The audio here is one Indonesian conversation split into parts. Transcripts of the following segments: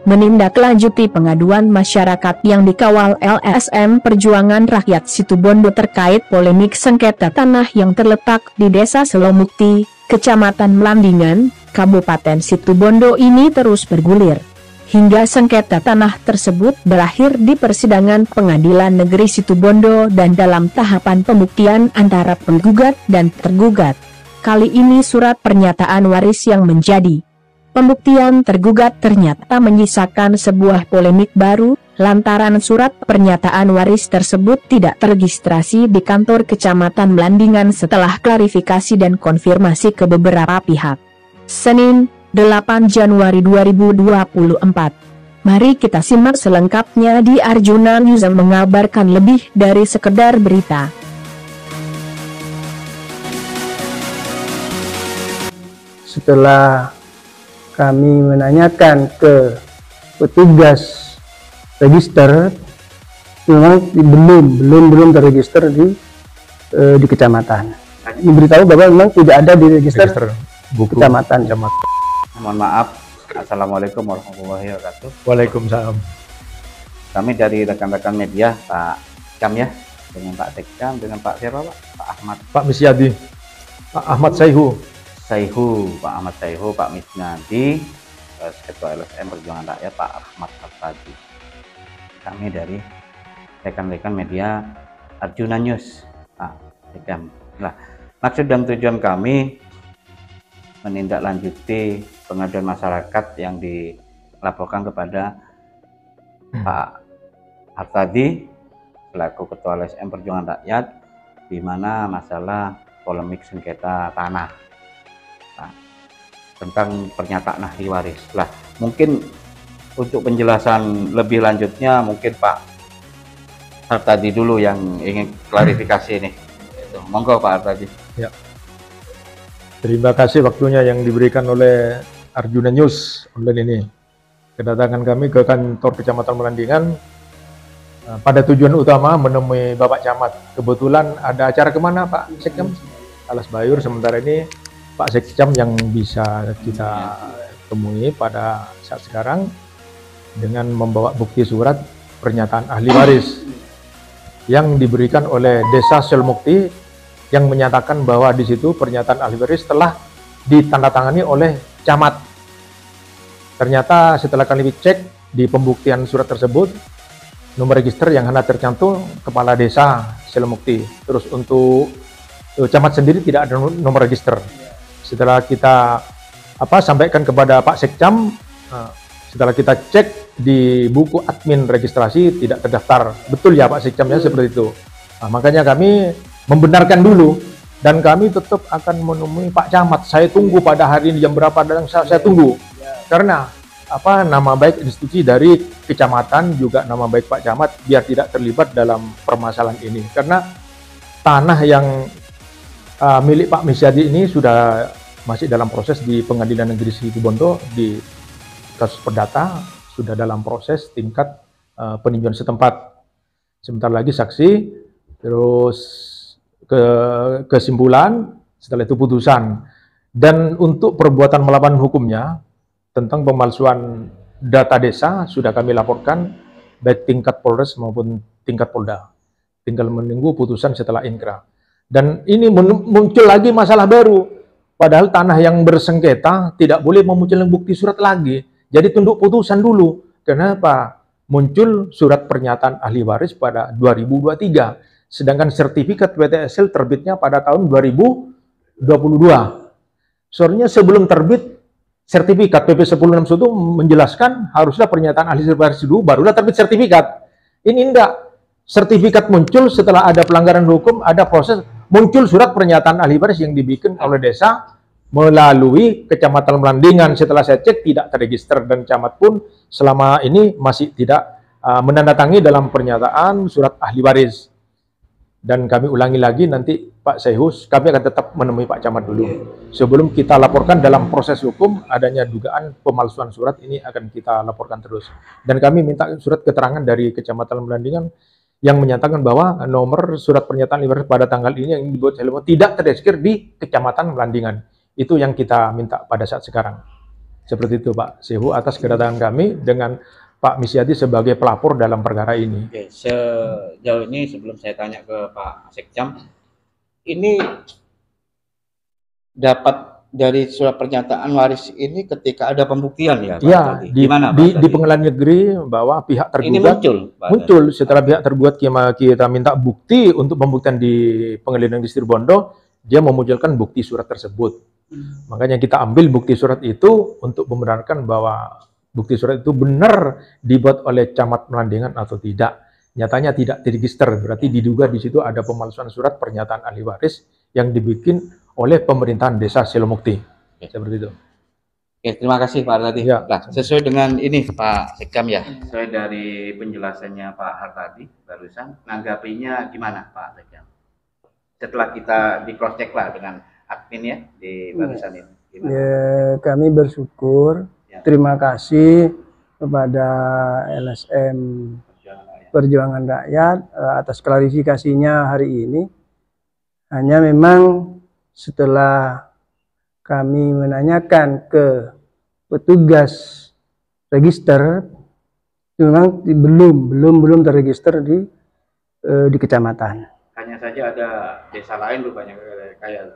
menindaklanjuti pengaduan masyarakat yang dikawal LSM Perjuangan Rakyat Situbondo terkait polemik sengketa tanah yang terletak di Desa Selomukti, Kecamatan Melandingan, Kabupaten Situbondo ini terus bergulir. Hingga sengketa tanah tersebut berakhir di persidangan Pengadilan Negeri Situbondo dan dalam tahapan pembuktian antara penggugat dan tergugat. Kali ini surat pernyataan waris yang menjadi pembuktian tergugat ternyata menyisakan sebuah polemik baru, lantaran surat pernyataan waris tersebut tidak terregistrasi di kantor Kecamatan Melandingan setelah klarifikasi dan konfirmasi ke beberapa pihak. Senin, 8 Januari 2024. Mari kita simak selengkapnya di Arjuna News yang mengabarkan lebih dari sekedar berita. Setelah kami menanyakan ke petugas register, memang belum terregister di kecamatan. Diberitahu bahwa memang tidak ada di register buku kecamatan. Mohon maaf. Assalamualaikum warahmatullahi wabarakatuh. Waalaikumsalam. Kami dari rekan-rekan media, Pak Cam ya, dengan Pak Sekcam, dengan Pak siapa Pak? Pak Ahmad. Pak Misyadi. Pak Ahmad Saihu, Pak Ahmad Saihu, Pak Misyadi, Ketua LSM Perjuangan Rakyat, Pak Ahmad Hartadi. Kami dari rekan-rekan media Arjuna News, Pak Sekcam. Nah, maksud dan tujuan kami menindaklanjuti pengaduan masyarakat yang dilaporkan kepada Pak Hartadi selaku Ketua LSM Perjuangan Rakyat, di mana masalah polemik sengketa tanah tentang pernyataan ahli waris. Lah, mungkin untuk penjelasan lebih lanjutnya mungkin Pak Hartadi dulu yang ingin klarifikasi ini. Monggo Pak Hartadi. Ya. Terima kasih waktunya yang diberikan oleh Arjuna News online ini. Kedatangan kami ke kantor Kecamatan Melandingan pada tujuan utama menemui Bapak Camat. Kebetulan ada acara kemana Pak Sekcam? Alas Bayur. Sementara ini Pak Sekcam yang bisa kita temui pada saat sekarang dengan membawa bukti surat pernyataan ahli waris yang diberikan oleh Desa Selomukti, yang menyatakan bahwa di situ pernyataan ahli waris telah ditandatangani oleh camat. Ternyata setelah kami cek di pembuktian surat tersebut, nomor register yang hanya tercantum kepala desa Selomukti. Terus untuk camat sendiri tidak ada nomor register. Setelah kita sampaikan kepada Pak Sekcam, setelah kita cek di buku admin registrasi tidak terdaftar. Betul ya Pak Sekcam ya, seperti itu. Nah, makanya kami membenarkan dulu, dan kami tetap akan menemui Pak Camat. Saya tunggu pada hari ini jam berapa, dan saya tunggu. Karena nama baik institusi dari kecamatan juga nama baik Pak Camat biar tidak terlibat dalam permasalahan ini. Karena tanah yang milik Pak Misyadi ini sudah masih dalam proses di Pengadilan Negeri Situbondo di kasus perdata, sudah dalam proses tingkat peninjauan setempat. Sebentar lagi saksi, terus kesimpulan, setelah itu putusan. Dan untuk perbuatan melawan hukumnya tentang pemalsuan data desa sudah kami laporkan baik tingkat Polres maupun tingkat Polda. Tinggal menunggu putusan setelah inkrah. Dan ini muncul lagi masalah baru. Padahal tanah yang bersengketa tidak boleh memunculkan bukti surat lagi. Jadi tunduk putusan dulu. Kenapa? Muncul surat pernyataan ahli waris pada 2023. Sedangkan sertifikat PTSL terbitnya pada tahun 2022. Soalnya sebelum terbit sertifikat PP 1061 menjelaskan haruslah pernyataan ahli waris dulu, barulah terbit sertifikat. Ini enggak. Sertifikat muncul setelah ada pelanggaran hukum, ada proses, muncul surat pernyataan ahli waris yang dibikin oleh desa melalui Kecamatan Melandingan. Setelah saya cek tidak terregister, dan camat pun selama ini masih tidak menandatangi dalam pernyataan surat ahli waris. Dan kami ulangi lagi nanti Pak Sehus, kami akan tetap menemui Pak Camat dulu. Sebelum kita laporkan dalam proses hukum adanya dugaan pemalsuan surat, ini akan kita laporkan terus. Dan kami minta surat keterangan dari Kecamatan Melandingan yang menyatakan bahwa nomor surat pernyataan ahli waris pada tanggal ini yang dibuat tidak terregister di Kecamatan Melandingan. Itu yang kita minta pada saat sekarang. Seperti itu Pak Sehu atas kedatangan kami dengan Pak Misyadi sebagai pelapor dalam perkara ini. Oke, sejauh ini sebelum saya tanya ke Pak Sekjam, ini dapat dari surat pernyataan waris ini ketika ada pembuktian ya Pak? Ya, Gimana, di pengadilan negeri bahwa pihak tergugat ini muncul setelah pihak tergugat kita minta bukti untuk pembuktian di pengadilan negeri Situbondo, dia memunculkan bukti surat tersebut. Makanya kita ambil bukti surat itu untuk membenarkan bahwa bukti surat itu benar dibuat oleh Camat Melandingan atau tidak. Nyatanya tidak diregister, berarti diduga di situ ada pemalsuan surat pernyataan ahli waris yang dibikin oleh pemerintahan desa Selomukti. Seperti itu. Oke, terima kasih Pak Hartadi. Ya. Nah, sesuai dengan ini Pak Sekjam ya, sesuai dari penjelasannya Pak Hartadi barusan, nanggapinya gimana Pak Sekjam? Setelah kita di cross check lah dengan admin ya di barusan ini. Gimana? Ya, kami bersyukur, terima kasih kepada LSM Perjuangan Rakyat atas klarifikasinya hari ini. Hanya memang setelah kami menanyakan ke petugas register, memang belum terregister di kecamatan. Hanya saja ada desa lain rupanya kayak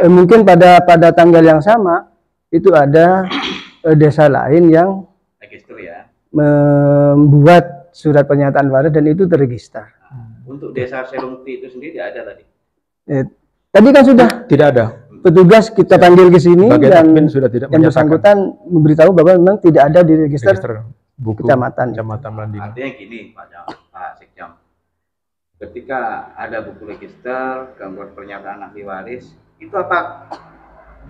Mungkin pada tanggal yang sama itu ada desa lain yang register ya. Membuat surat pernyataan waris dan itu terregister. Untuk desa Selomukti itu sendiri ada tadi? Tadi kan sudah Tidak ada. petugas kita panggil ke sini Bagian dan admin sudah tidak yang menyatakan. bersangkutan memberitahu bahwa memang tidak ada di register buku kecamatan. Melandingan. Artinya gini Pak Sekjam, ketika ada buku register, gangguan pernyataan ahli waris, itu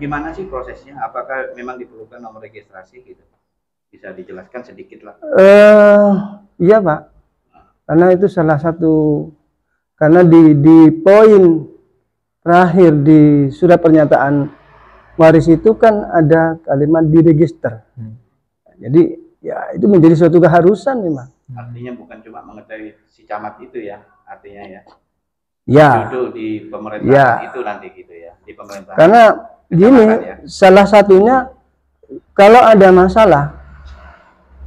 gimana sih prosesnya? Apakah memang diperlukan nomor registrasi gitu? Bisa dijelaskan sedikit lah. Iya Pak, karena itu salah satu, karena di poin terakhir di surat pernyataan waris itu kan ada kalimat diregister. Jadi ya itu menjadi suatu keharusan memang. Artinya bukan cuma mengetahui si camat itu ya, artinya ya. Ya. Duduk di pemerintahan itu nanti gitu ya, di pemerintahan. Karena gini, salah satunya kalau ada masalah,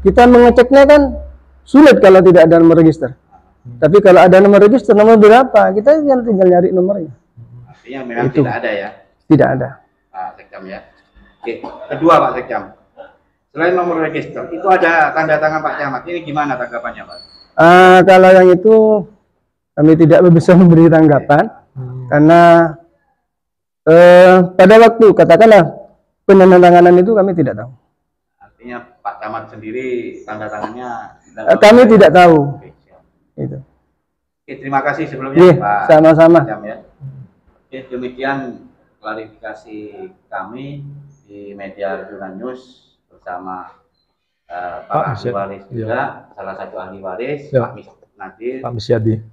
kita mengeceknya kan sulit kalau tidak ada nomor register. Tapi kalau ada nomor register, nomor berapa, kita kan tinggal nyari nomornya. Artinya memang tidak ada ya? Tidak ada. Pak Sekjam ya. Oke, kedua Pak Sekjam. Selain nomor register, itu ada tanda tangan Pak Camat. Ini gimana tanggapannya Pak? Kalau yang itu kami tidak bisa memberi tanggapan karena pada waktu katakanlah penandatanganan itu kami tidak tahu. Artinya Pak Camat sendiri tanda tangannya kami tidak tahu. Oke, siap. Itu. Oke, terima kasih sebelumnya Pak. Sama-sama. Ya. Oke, demikian klarifikasi kami di media Arjuna News bersama para ahli waris juga, salah satu ahli waris Pak Misyadi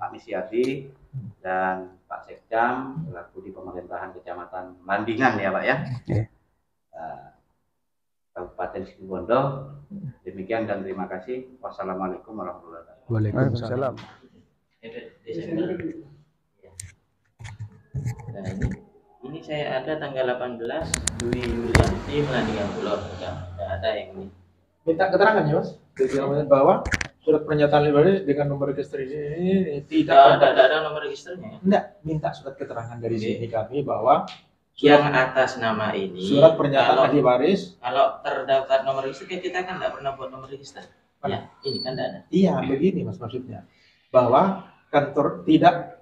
dan Pak Sekjam selaku di pemerintahan Kecamatan Melandingan ya Pak ya, Kabupaten Situbondo. Demikian dan terima kasih. Wassalamualaikum warahmatullahi wabarakatuh. Waalaikumsalam. Nah, ini saya ada tanggal 18 Dwi Yulianti Melandingan Pulau. Tidak ada yang ini. Minta keterangan ya Mas, bahwa surat pernyataan ahli waris dengan nomor register ini tidak ada nomor registernya. Enggak, minta surat keterangan dari sini kami bahwa yang atas nama ini surat pernyataan ahli waris. Kalau terdaftar nomor register kita kan nggak pernah buat nomor register. Ya, ini kan tidak ada. Iya, begini Mas maksudnya. Bahwa kantor tidak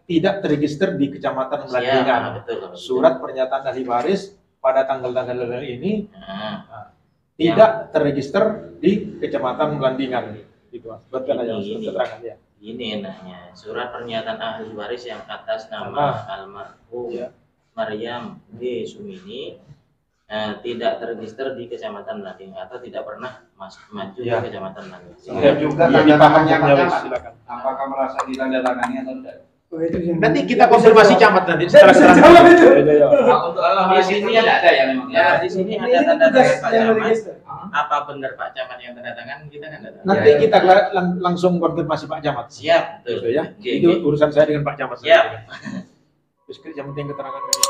terregister di Kecamatan Melandingan. Betul. Surat pernyataan ahli waris pada tanggal-tanggal ini tidak terregister di Kecamatan Melandingan. Gitu Mas. Buatkan aja surat keterangan ya. Ini enaknya surat pernyataan ahli waris yang atas nama almarhum Maryam D. Sumini tidak terregister di Kecamatan Melandingan atau tidak pernah maju di Kecamatan Melandingan. Sehingga juga tanda tangannya Pak Camat, apakah merasa ditandatangani atau tidak? Nanti kita konfirmasi camat nanti Saya bisa jawab itu. Di sini ada ya memang. Ya, di sini ada tanda tangan Pak Camat. Apa benar Pak Camat yang tanda tangan? Kita kan tidak tahu. Nanti kita langsung konfirmasi Pak Camat. Siap, betul ya. Itu urusan saya dengan Pak Camat. Siap. Terus yang penting keterangan dari